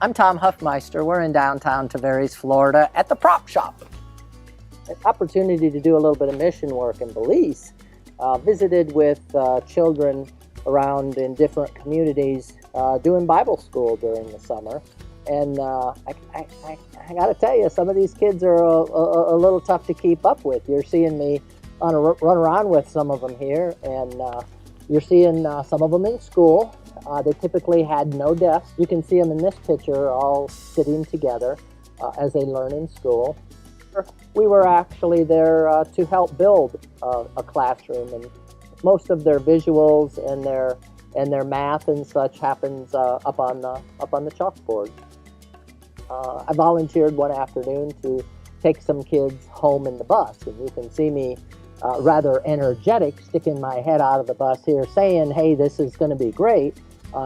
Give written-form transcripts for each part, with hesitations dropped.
I'm Tom Huffmeister. We're in downtown Tavares, Florida at the Prop Shop. An opportunity to do a little bit of mission work in Belize. Visited with children around in different communities doing Bible school during the summer. And I got to tell you, some of these kids are a little tough to keep up with. You're seeing me run around with some of them here, and you're seeing some of them in school. They typically had no desks. You can see them in this picture all sitting together as they learn in school. We were actually there to help build a classroom, and most of their visuals and their math and such happens up on the chalkboard. I volunteered one afternoon to take some kids home in the bus, and you can see me rather energetic, sticking my head out of the bus here saying, hey, this is going to be great.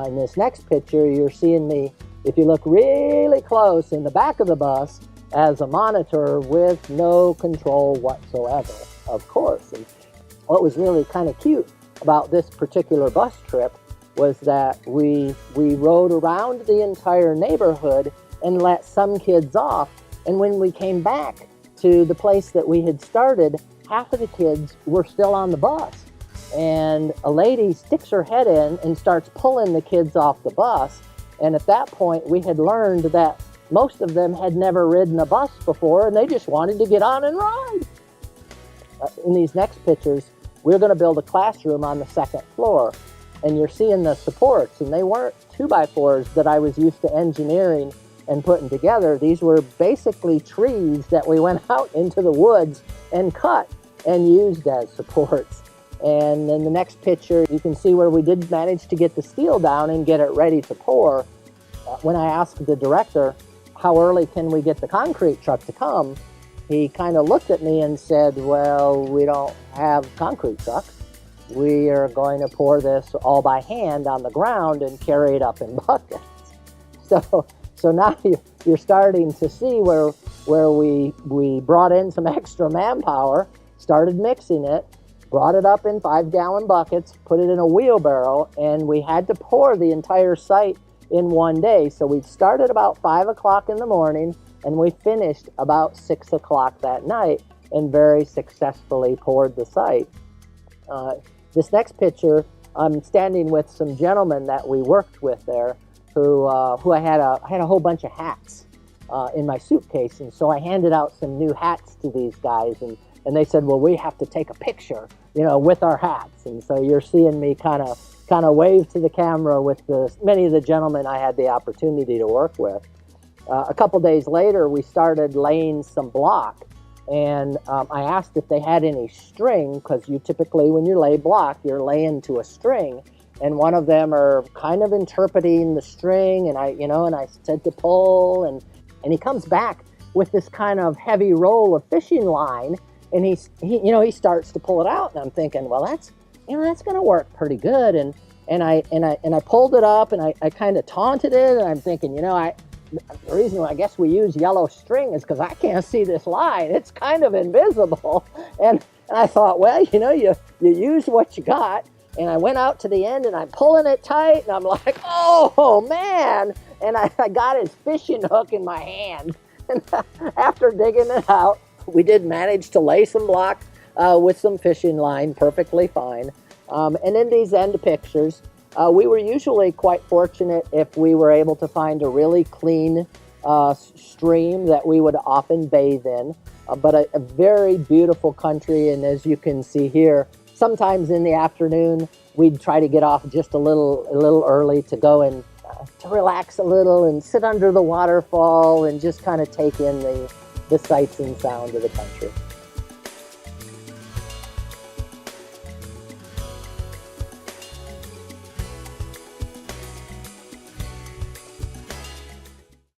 In this next picture, you're seeing me, if you look really close, in the back of the bus as a monitor with no control whatsoever, of course. And what was really kind of cute about this particular bus trip was that we rode around the entire neighborhood and let some kids off. And when we came back to the place that we had started, half of the kids were still on the bus. And a lady sticks her head in and starts pulling the kids off the bus. And at that point, we had learned that most of them had never ridden a bus before, and they just wanted to get on and ride. In these next pictures, we're going to build a classroom on the second floor. And you're seeing the supports, and they weren't 2x4s that I was used to engineering and putting together. These were basically trees that we went out into the woods and cut and used as supports. And in the next picture, you can see where we did manage to get the steel down and get it ready to pour. When I asked the director, how early can we get the concrete truck to come? He kind of looked at me and said, well, we don't have concrete trucks. We are going to pour this all by hand on the ground and carry it up in buckets. So now you're starting to see where we brought in some extra manpower, started mixing it, brought it up in 5-gallon buckets, put it in a wheelbarrow, and we had to pour the entire site in one day. So we started about 5 o'clock in the morning, and we finished about 6 o'clock that night, and very successfully poured the site. This next picture, I'm standing with some gentlemen that we worked with there, who I had a whole bunch of hats in my suitcase, and so I handed out some new hats to these guys, and they said, well, we have to take a picture, with our hats. And so you're seeing me kind of wave to the camera with many of the gentlemen I had the opportunity to work with. A couple days later, we started laying some block, and I asked if they had any string, because you typically, when you lay block, you're laying to a string. And one of them are kind of interpreting the string, and I said to pull, and he comes back with this kind of heavy roll of fishing line, and he starts to pull it out, and I'm thinking, well, that's going to work pretty good, and I pulled it up, and I kind of taunted it, and I'm thinking, the reason I guess we use yellow string is because I can't see this line. It's kind of invisible, and I thought, well, you use what you got. And I went out to the end, and I'm pulling it tight, and I'm like, oh, man. And I got his fishing hook in my hand. And after digging it out, we did manage to lay some block with some fishing line perfectly fine. And in these end pictures, we were usually quite fortunate if we were able to find a really clean stream that we would often bathe in. But a very beautiful country, and as you can see here, sometimes in the afternoon, we'd try to get off just a little early to go and to relax a little and sit under the waterfall and just kind of take in the sights and sound of the country.